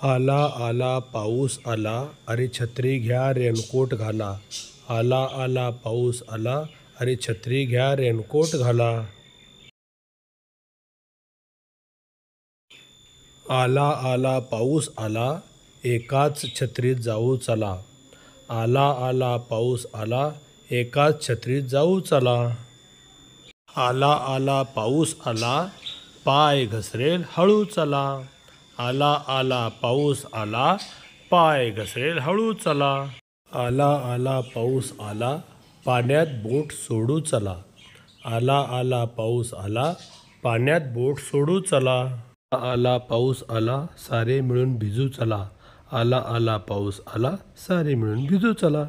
आला आला पाऊस आला, अरे छत्री घ्या रेनकोट घाला. आला आला पाऊस आला, अरे छत्री घ्या रेनकोट घाला. आला आला पाऊस आला, एकाच छत्रीत जाऊ चला. आला आला पाऊस आला, एकाच छत्रीत जाऊ चला. आला आला पाऊस आला, पाय घसरेल हळू चला. आला आला पाऊस आला, पाय घसरेल हळू चला. आला आला पाऊस आला, पाण्यात बोट सोडू चला. आला आला पाऊस आला, पाण्यात बोट सोडू चला. आला पाऊस आला, सारे मिळून भिजू चला. आला आला पाऊस आला, सारे मिळून भिजू चला.